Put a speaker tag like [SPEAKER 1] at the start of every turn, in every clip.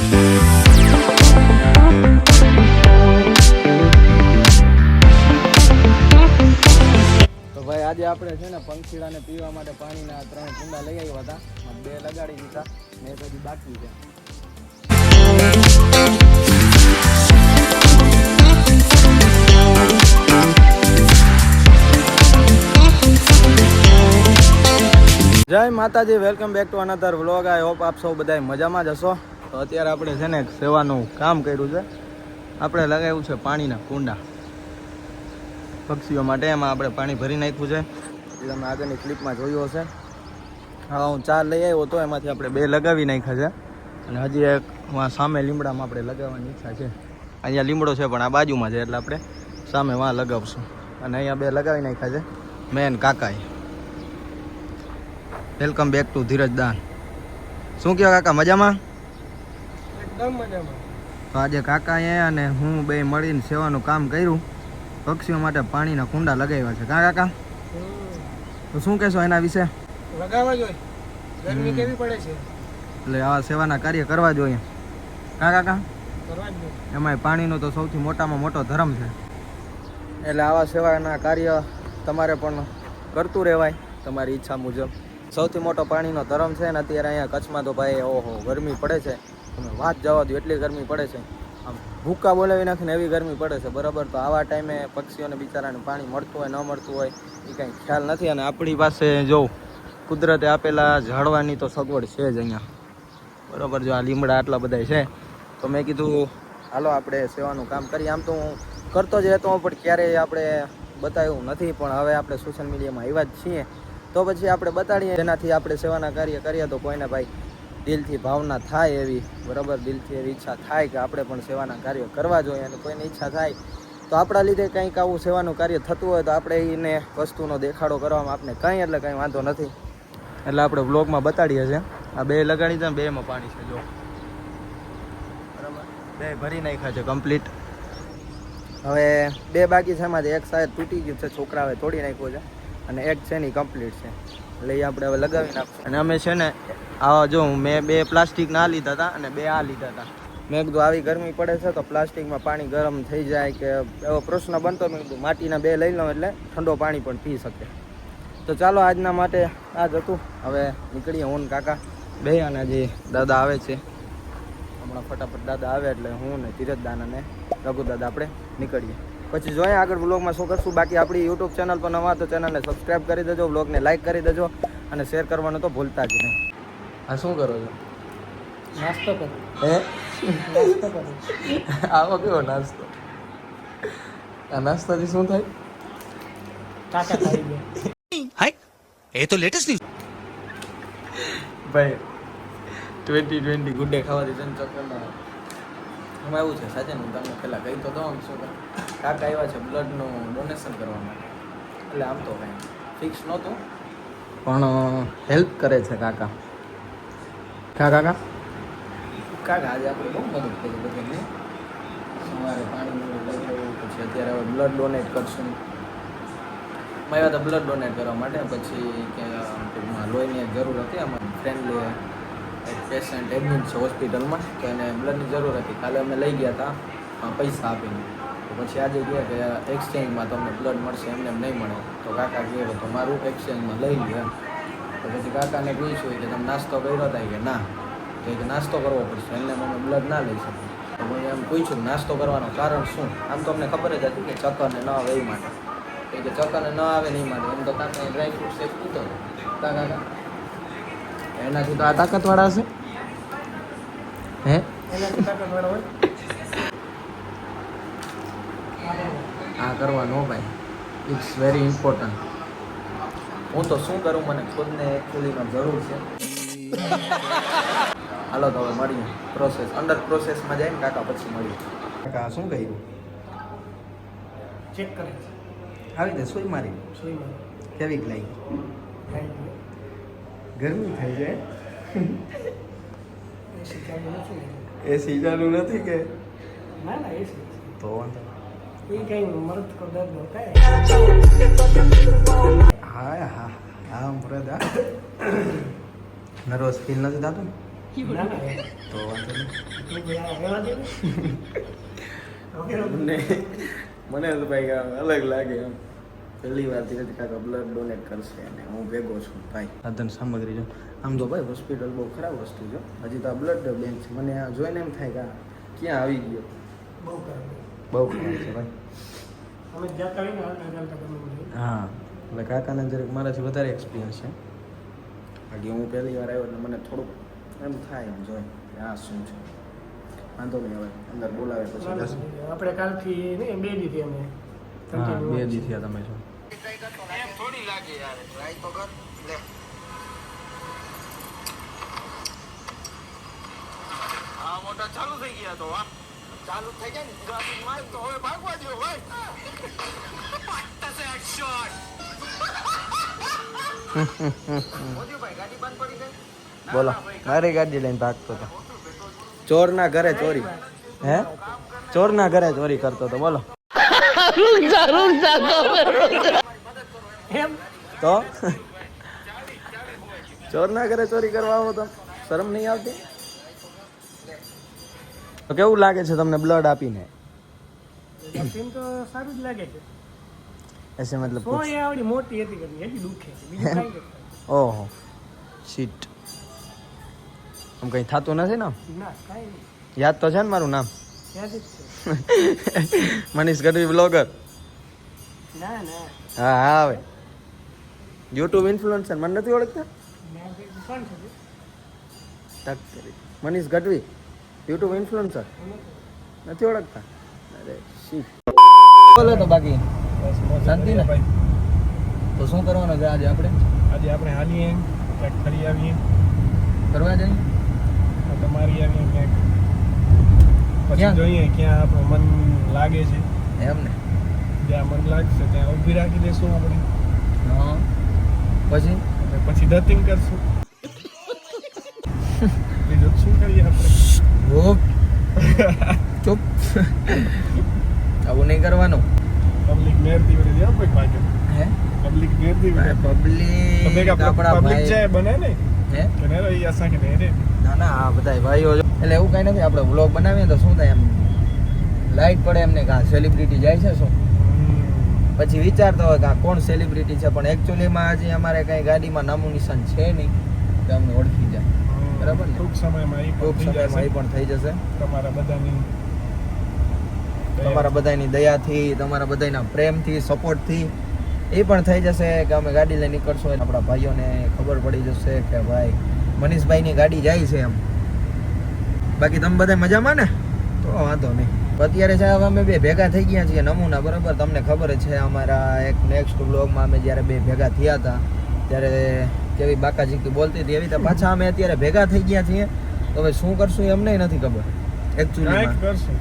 [SPEAKER 1] ભાઈ આજે આપણે છે ને પંખીડાને પીવા માટે પાણીના 3 કુંડા લઈ આવ્યા હતા, 2 લગાડી દીધા ને પછી બાકી છે. જય માતાજી, welcome back to another vlog. I hope આપ સૌ બધા મજામાં જ હશો. તો અત્યારે આપણે છે ને સેવાનું કામ કર્યું છે. આપણે લગાવ્યું છે પાણીના કુંડા પક્ષીઓ માટે. એમાં આપણે પાણી ભરી નાખ્યું છે, એ તમે આગળની ક્લિપમાં જોયું હશે. હા, હું 4 લઈ આવ્યો હતો, એમાંથી આપણે 2 લગાવી નાખ્યા છે અને હજી એક સામે લીમડામાં આપણે લગાવવાની ઈચ્છા છે. અહીંયા લીમડો છે પણ આ બાજુમાં છે, એટલે આપણે સામે વાં લગાવશું. અને અહીંયા 2 લગાવી નાખ્યા છે મેન કાકાએ. વેલકમ બેક ટુ ધીરજ દાન. શું કહો કાકા, મજામાં?
[SPEAKER 2] એકદમ મજામાં.
[SPEAKER 1] તો આજે કાકાએ અને હું 2 મળીને સેવાનું કામ કર્યું. પક્ષીઓ માટે પાણીના કુંડા લગાવ્યા છે. કા કાકા, તો શું કહેશો એના વિશે?
[SPEAKER 2] લગાવવા જોઈએ, ગરમી કેવી પડે છે
[SPEAKER 1] એટલે આવા સેવાના કાર્ય કરવા જોઈએ. કા કાકા,
[SPEAKER 2] કરવા જ જોઈએ.
[SPEAKER 1] એમાંય પાણીનો તો સૌથી મોટામાં મોટો ધર્મ છે. એટલે આવા સેવાના કાર્ય તમારે પણ કરતું રહેવાય તમારી ઈચ્છા મુજબ. સૌથી મોટો પાણીનો ધર્મ છે ને અત્યારે અહીંયા કચ્છમાં તો ભાઈ ઓહો ગરમી પડે છે, તમે વાત જવા દો, એટલી ગરમી પડે છે. આમ ભૂક્કા બોલાવી નાખીને એવી ગરમી પડે છે, બરાબર. તો આવા ટાઈમે પક્ષીઓને બિચારાને પાણી મળતું હોય ન મળતું હોય એ કાંઈ ખ્યાલ નથી. અને આપણી પાસે જો કુદરતે આપેલા ઝાડવાની તો સગવડ છે જ અહીંયા, બરાબર. જો આ લીમડા આટલા બધા છે, તો મેં કીધું હાલો આપણે સેવાનું કામ કરીએ. આમ તો હું કરતો જ રહેતો પણ ક્યારેય આપણે બતાવ્યું નથી, પણ હવે આપણે સોશિયલ મીડિયામાં આવ્યા જ છીએ તો પછી આપણે બતાડીએ, જેનાથી આપણે સેવાના કાર્ય કરીએ તો કોઈને ભાઈ દિલથી ભાવના થાય એવી, બરાબર. દિલથી એવી ઈચ્છા થાય કે આપણે પણ સેવાના કાર્ય કરવા જોઈએ. અને કોઈને ઈચ્છા થાય તો આપણા લીધે કંઈક આવું સેવાનું કાર્ય થતું હોય તો આપણે એને વસ્તુનો દેખાડો કરવામાં આપણે કંઈ એટલે કંઈ વાંધો નથી. એટલે આપણે બ્લોગમાં બતાડીએ છીએ. આ 2 લગાડી છે, 2માં પાણી છે જો, બરાબર. 2 ભરી નાખ્યા છે કમ્પ્લીટ. હવે 2 બાકી છે, એમાંથી એક સાઈડ તૂટી ગયું છે, છોકરાએ તોડી નાખ્યું છે, અને એક છે ને કમ્પ્લીટ છે, એટલે એ આપણે હવે લગાવી નાખશું. અને અમે છે ને આવા જો મેં 2 પ્લાસ્ટિકના આ લીધા હતા અને 2 આ લીધા હતા. મેં કીધું આવી ગરમી પડે છે તો પ્લાસ્ટિકમાં પાણી ગરમ થઈ જાય કે એવો પ્રશ્ન બનતો. મેં કીધું માટીના 2 લઈ લઉં એટલે ઠંડો પાણી પણ પી શકે. તો ચાલો આજના માટે આ જ હતું. હવે નીકળીએ હું ને કાકા 2, અને હજી દાદા આવે છે હમણાં. ફટાફટ દાદા આવે એટલે હું ને ધીરજદાન અને રઘુ દાદા આપણે નીકળીએ. પછી જોઈએ આગળ વ્લોગમાં શું કરશું. બાકી આપણી યુટ્યુબ ચેનલ પર નવા તો ચેનલને સબસ્ક્રાઈબ કરી દેજો, વ્લોગને લાઈક કરી દેજો અને શેર કરવાનું તો ભૂલતા જ નહીં. હા, શું કરો છો?
[SPEAKER 2] નાસ્તો કરો.
[SPEAKER 1] હે,
[SPEAKER 2] નાસ્તો કરો.
[SPEAKER 1] આવો કેવો નાસ્તો? આ નાસ્તાથી શું થાય?
[SPEAKER 2] કાકા ખાઈ ગયા.
[SPEAKER 3] હાય, એ તો લેટેસ્ટ ન્યૂઝ
[SPEAKER 1] ભાઈ 2020 ગુડ ડે ખાવાથી જન ચક્કરમાં એમાં એવું છે. સાચે હું તમને પહેલાં કહી તો દઉં શું કાકા આવ્યા છે બ્લડનું ડોનેશન કરવા માટે. એટલે આમ તો કાંઈ ફિક્સ નહોતું પણ હેલ્પ કરે છે કાકા. કાકા આજે આપણે બહુ મદદ કરી બધાને. સવારે પાણી લગાવ્યું, પછી અત્યારે હવે બ્લડ ડોનેટ કરશું. આવ્યા હતા બ્લડ ડોનેટ કરવા માટે. પછી કે ટૂંકમાં લોહીની એક જરૂર હતી. અમારી ફ્રેન્ડલી એક પેશન્ટ એડમિટ છે હોસ્પિટલમાં, તો એને બ્લડની જરૂર હતી. કાલે અમે લઈ ગયા હતા પૈસા આપીને. તો પછી આજે કહે કે એક્સચેન્જમાં તમને બ્લડ મળશે, એમને નહીં મળે. તો કાકા કહે તો મારું એક્સચેન્જમાં લઈ લે. તો પછી કાકાને પૂછ્યું કે તમે નાસ્તો કર્યો હતા કે ના, તો કે નાસ્તો કરવો પડશે, એમને અમે બ્લડ ના લઈ શકીએ. તો મેં એમ પૂછ્યું નાસ્તો કરવાનું કારણ શું. આમ તો અમને ખબર જ હતી કે ચક્કરને ન આવે એ માટે, કે ચક્કરને ન આવે નહીં માટે. એમ તો કાકાને ડ્રાય ફ્રૂટ શેક પીતો કાકા, એનાથી તો આ તાકાતવાળા હશે. હે,
[SPEAKER 2] એનાથી તાકાતવાળા હોય.
[SPEAKER 1] આ કરવાનું ભાઈ, ઇટ્સ વેરી ઇમ્પોર્ટન્ટ. હું તો શું કરું, મને ખુદને એકચ્યુઅલીમાં જરૂર છે. હાલો તો હવે મળીએ પ્રોસેસ, અંડર પ્રોસેસમાં જાય ને કાકા, પછી મળીએ. કાકા શું કહ્યું?
[SPEAKER 2] ચેક કરે છે.
[SPEAKER 1] આવી રીતે સુઈ મારી.
[SPEAKER 2] સુઈ માં
[SPEAKER 1] કેવીક લાગી?
[SPEAKER 2] ખાઈ ગયો.
[SPEAKER 1] ગરમી થઈ જાય.
[SPEAKER 2] એસી ચાલુ નથી.
[SPEAKER 1] એસી ચાલુ નથી કે?
[SPEAKER 2] ના ના એસી
[SPEAKER 1] તો વાંધો
[SPEAKER 2] એ કઈ મરદ કો દર્દ હોતા है.
[SPEAKER 1] હા હા હા મરદ. નર્વસ ફીલ નથી થતું ને?
[SPEAKER 2] ના ના એ
[SPEAKER 1] તો વાંધો નહીં.
[SPEAKER 2] તું કોઈ આ રહેવા દે ને. ઓકે
[SPEAKER 1] મને મને તો ભાઈ આમ અલગ લાગે એમ પહેલી વાર ધીરે કાકા બ્લડ ડોનેટ કરશે અને હું ભેગો છું ભાઈ સાધન સામગ્રી જો આમ તો ભાઈ હોસ્પિટલ બહુ ખરાબ વસ્તુ છે હજી તો આ બ્લડ બેંક છે મને આ જોઈને એમ થાય કે આ ક્યાં આવી ગયો
[SPEAKER 2] બહુ કરે
[SPEAKER 1] બહુ ખરાબ છે ભાઈ
[SPEAKER 2] અમે જતા હોય ને હાલતા ચાલતા ગમે એમ જોઈએ.
[SPEAKER 1] હા એટલે કાકાને જરાક મારાથી વધારે એક્સપિરિયન્સ છે બાકી હું પહેલી વાર આવ્યો એટલે મને થોડુંક એમ થાય એમ જોઈ કે આ શું છે વાંધો નહીં હવે અંદર બોલાવે પછી બસ
[SPEAKER 2] આપણે કાલથી ને 2 દીધી અમે
[SPEAKER 1] હા
[SPEAKER 2] continue
[SPEAKER 1] 2 દી થયા તમે છો
[SPEAKER 4] થોડી લાગે યાર ટ્રાય તો કર લે હા મોટા ચાલુ થઈ ગયા તો વાહ ચાલુ થઈ જાય ને ગાડી માર તો હવે ભાગવા દો ભાઈ મોદીભાઈ ગાડી બંધ પડી ગઈ
[SPEAKER 1] બોલો મારી ગાડી લઈને ભાગતો હતો ચોરના ઘરે ચોરી હે ચોરના ઘરે ચોરી કરતો હતો બોલો
[SPEAKER 2] એમ
[SPEAKER 1] તો ચોરના ઘરે ચોરી કરવા આવો તો શરમ નહીં આવતી તો કેવું લાગે છે તમને બ્લડ આપીને
[SPEAKER 2] વેક્સિન તો સારું જ લાગે છે
[SPEAKER 1] એસે મતલબ
[SPEAKER 2] સો એ આવડી મોટી હતી કરી એટલી દુખે છે બીજું કાંઈ નથી.
[SPEAKER 1] ઓહો શીટ આમ કંઈ થતું નથી ને
[SPEAKER 2] ના કાંઈ નહીં
[SPEAKER 1] યાદ તો છે ને મારું નામ
[SPEAKER 2] યાદ જ છે
[SPEAKER 1] મનીષ ગઢવી બ્લોગર
[SPEAKER 2] ના ના
[SPEAKER 1] હા હા આવે યુટ્યુબ ઇન્ફ્લુએન્સર મને નથી ઓળખતા
[SPEAKER 2] ના તે કોણ છે તે?
[SPEAKER 1] ટક કરી મનીષ ગઢવી યુટ્યુબ ઇન્ફ્લુએન્સર નથી ઓળખતા અરે શી બોલો તો બાકી શાંતિ ને તો શું કરવાનું છે આજે આપણે
[SPEAKER 2] આજે આપણે હાલીએ ક્યાંક ફરી આવીએ
[SPEAKER 1] કરવા જઈએ
[SPEAKER 2] તમારી આવીએ ક્યાંક પછી
[SPEAKER 1] ક્યાં?
[SPEAKER 2] જોઈએ ક્યાં આપણું મન લાગે છે
[SPEAKER 1] એમ ને
[SPEAKER 2] જ્યાં મન લાગશે ત્યાં ઊભી રાખી દઈશું આપણે
[SPEAKER 1] હા પછી
[SPEAKER 2] અને પછી ડથિંગ કરશું બીજું શું કરીએ આપણે
[SPEAKER 1] ચૂપ ચૂપ આવું નહીં કરવાનું
[SPEAKER 2] પબ્લિક મેરતી વળી દે કોઈ ભાગે
[SPEAKER 1] હે
[SPEAKER 2] પબ્લિક મેરતી વળી તો
[SPEAKER 1] પબ્લિક
[SPEAKER 2] ભેગા
[SPEAKER 1] આપણા
[SPEAKER 2] પબ્લિક
[SPEAKER 1] ભાઈ
[SPEAKER 2] જાય બને ને
[SPEAKER 1] હે
[SPEAKER 2] કે ને રહી આસા કે ને રે
[SPEAKER 1] ના ના આ બધા ભાઈઓ જો એટલે એવું કઈ નથી આપણે વ્લોગ બનાવીએ તો શું થાય એમ લાઈટ પડે એમને કાં સેલિબ્રિટી જાય છે શું પછી વિચારતા હોય કે આ કોણ સેલિબ્રિટી છે પણ એકચ્યુઅલીમાં હજી અમારે કઈ ગાડીમાં નામું નિશાન છે નહીં કે અમને ઓળખી જાય બરાબર ને?
[SPEAKER 2] ટૂંક સમયમાં એ
[SPEAKER 1] ટૂંક
[SPEAKER 2] પણ થઈ
[SPEAKER 1] સમયમાં એ
[SPEAKER 2] જશે
[SPEAKER 1] પણ થઈ જશે
[SPEAKER 2] તમારા બધાની
[SPEAKER 1] તમારા બધાની દયાથી તમારા બધાના પ્રેમથી સપોર્ટથી એ પણ થઈ જશે કે અમે ગાડી લઈને નીકળશું એટલે આપણા ભાઈઓને ખબર પડી જશે કે ભાઈ મનીષભાઈની ગાડી જાય છે એમ બાકી તમે બધા મજામાં ને તો વાંધો નહીં અત્યારે છે હવે અમે બે ભેગા થઈ ગયા છીએ નમૂના બરાબર તમને ખબર જ છે અમારા એક નેક્સ્ટ બ્લોગમાં અમે જ્યારે બે ભેગા થયા હતા ત્યારે કેવી બાકાજીકી બોલતી હતી એવી રીતે પાછા અમે અત્યારે ભેગા થઈ ગયા છીએ તો હવે શું કરશું એ અમને નથી ખબર એકચ્યુઅલી
[SPEAKER 2] કાંઈક કરશું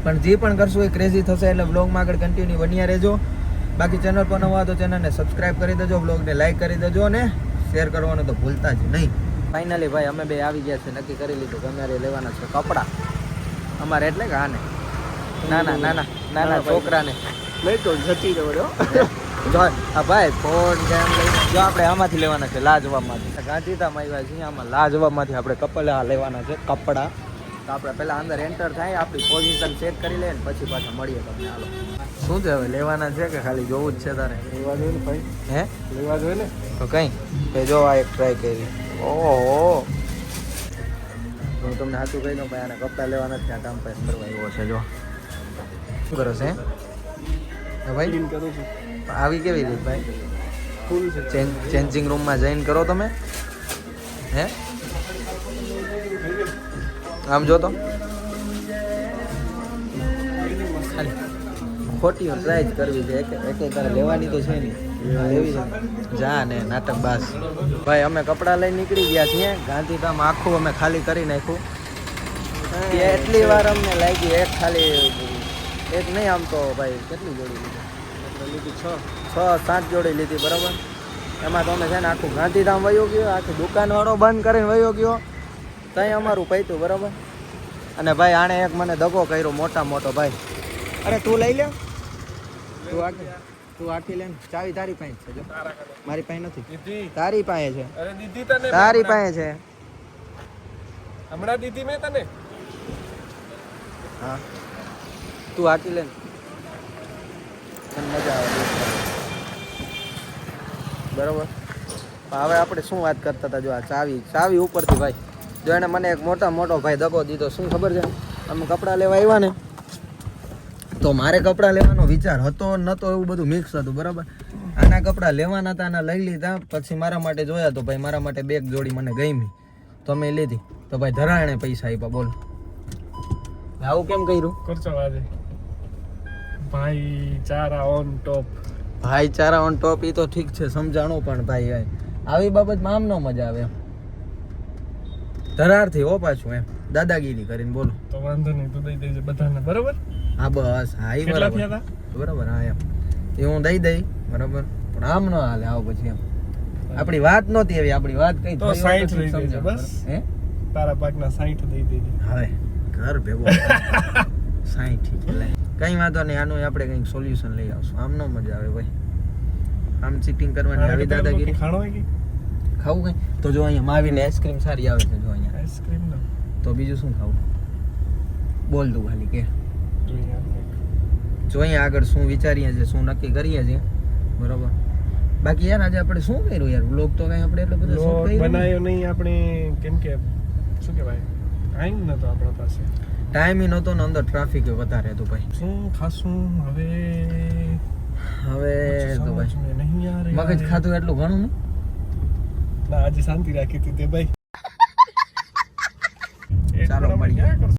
[SPEAKER 1] પણ જે પણ કરશું એ ક્રેઝી થશે એટલે બ્લોગમાં આગળ કન્ટિન્યુ બન્યા રહેજો બાકી ચેનલ પર નવા તો ચેનલને સબસ્ક્રાઇબ કરી દેજો બ્લોગને લાઈક કરી દેજો અને શેર કરવાનું તો ભૂલતા જ નહીં ફાઇનલી ભાઈ અમે બે આવી ગયા છે નક્કી કરી લીધું કે અમારે લેવાના છે કપડાં અમારે એટલે કે આને નાના નાના નાના છોકરાને
[SPEAKER 2] નહીં તો જતી રહ્યો
[SPEAKER 1] જો આ ભાઈ ફોન કેમ લઈને જો આપણે આમાંથી લેવાના છે લાજવાબમાંથી ગાંધીધામ આવ્યા છીએ આમાં લાજવાબમાંથી આપણે કપડાં લેવાના છે કપડાં તો આપણે પહેલાં અંદર એન્ટર થાય આપણી પોઝિશન સેટ કરી લઈએ ને પછી પાછા મળીએ તમને હાલો શું છે હવે લેવાના છે કે ખાલી જોવું જ છે તારે
[SPEAKER 2] લેવા જોઈએ ને ભાઈ
[SPEAKER 1] હે
[SPEAKER 2] લેવા જોઈએ ને
[SPEAKER 1] તો કંઈ કે જો આ એક ટ્રાય કરી ઓહો હું તમને સાચું કહી દઉં ભાઈ આને કપડાં લેવા નથી આ કામ પાસે કરવા એવો છે જો શું કરો છે હે ભાઈ
[SPEAKER 2] ક્લીન કરું છું
[SPEAKER 1] આવી કેવી રીત ભાઈ
[SPEAKER 2] ફૂલ છે
[SPEAKER 1] ચેન્જિંગ રૂમમાં જઈને કરો તમે હે આમ જો તો ખોટી ટ્રાય જ કરવી છે એક તારે લેવાની તો છે નહીં એવી છે જા ને નાટક બાસ ભાઈ અમે કપડાં લઈને નીકળી ગયા છીએ ગાંધીધામ આખું અમે ખાલી કરી નાખ્યું એટલી વાર અમને લાગી એક ખાલી એક નહીં આમ તો ભાઈ કેટલી જોડી લીધી 6-7 જોડી લીધી બરાબર એમાં તો અમે છે ને આખું ગાંધીધામ વયો ગયો આખી દુકાનવાળો બંધ કરીને વયો ગયો ત્યાં અમારું પૈતું બરાબર અને ભાઈ આણે એક મને દગો કર્યો મોટો ભાઈ અરે તું લઈ લે તું આખી લે ચાવી તારી પાસે છે જો મારી પાસે નથી
[SPEAKER 2] દીદી
[SPEAKER 1] તારી પાસે છે
[SPEAKER 2] અરે દીદી તને
[SPEAKER 1] તારી પાસે છે
[SPEAKER 2] હમણાં દીધી મેં તને
[SPEAKER 1] હા તું હાકી લે ને. મને મજા આવે બરોબર. હવે આપણે શું વાત કરતા હતા? જો આ ચાવી ઉપરથી ભાઈ, જો એને મને એક મોટો ભાઈ દગો દીધો. શું ખબર છે, અમે કપડાં લેવા આવ્યા ને તો મારે કપડાં લેવાનો વિચાર હતો નતો, એવું બધું મિક્સ હતું બરાબર. આના કપડાં લેવાના હતા, આના લઈ લીધા. પછી મારા માટે જોયા તો ભાઈ મારા માટે બેગ જોડી મને ગમી તો મેં લીધી. તો ભાઈ ધરાણે પૈસા આપ્યા. બોલો આવું કેમ કર્યું?
[SPEAKER 2] કરશો આજે ભાઈ ચારા ઓન ટોપ.
[SPEAKER 1] ભાઈચારા on top. એ તો ઠીક છે સમજાણું, પણ ભાઈ આવી બાબતમાં આમ ન મજા આવે એમ. ધરારથી હો પાછું એમ દાદાગીરી કરીને. બોલો
[SPEAKER 2] તો વાંધો નહીં, તું દઈ દેજે બધાને, બરોબર?
[SPEAKER 1] હા બસ હા એ
[SPEAKER 2] કેટલા
[SPEAKER 1] બરાબર
[SPEAKER 2] થયા હતા?
[SPEAKER 1] બરાબર. હા એમ એ હું દઈ બરાબર, પણ આમ ન હાલે. આવો પછી એમ આપણી વાત નહોતી એવી. આપણી વાત કઈ
[SPEAKER 2] તો 60 લઈ દેજે
[SPEAKER 1] સમજાવો
[SPEAKER 2] બસ.
[SPEAKER 1] હે
[SPEAKER 2] તારા ભાગના 60 દઈ દેજે.
[SPEAKER 1] હવે ઘર ભેગો 60 લે કઈ વાંધો નહીં. આનું આપણે કંઈક સોલ્યુશન લઈ આવશું. આમ ન મજા આવે ભાઈ, આમ ચીટિંગ કરવાની આવી દાદાગીરી.
[SPEAKER 2] ખાણો હોય કે
[SPEAKER 1] ખાવું કઈ તો જો અહીંયા માવીને આઈસ્ક્રીમ સારી આવે છે. જો અહીંયા
[SPEAKER 2] આઈસ્ક્રીમ નો
[SPEAKER 1] તો બીજું શું ખાવું? બોલ તું ખાલી કે.
[SPEAKER 2] જોઈએ
[SPEAKER 1] જો અહીંયા આગળ શું વિચારીએ છીએ, શું નક્કી કરીએ છીએ બરોબર. બાકી યાર આજે આપણે શું કર્યું યાર? વ્લોગ તો કઈ આપણે એટલો બધો શૂટ
[SPEAKER 2] લોટ
[SPEAKER 1] કર્યો
[SPEAKER 2] બનાવ્યો નહીં આપણે, કેમ કે શું કહેવાય, ટાઈમ નતો આપણા પાસે.
[SPEAKER 1] ટાઈમ ઈ નહોતો ને અંદર ટ્રાફિક વધારે હતું ભાઈ.
[SPEAKER 2] શું ખાશું હવે?
[SPEAKER 1] હવે તો ભાઈ
[SPEAKER 2] સમજ મેં નહીં યાર.
[SPEAKER 1] મગજ ખાતું એટલું ઘણું નહીં.
[SPEAKER 2] ના આજે શાંતિ રાખી હતી તે ભાઈ.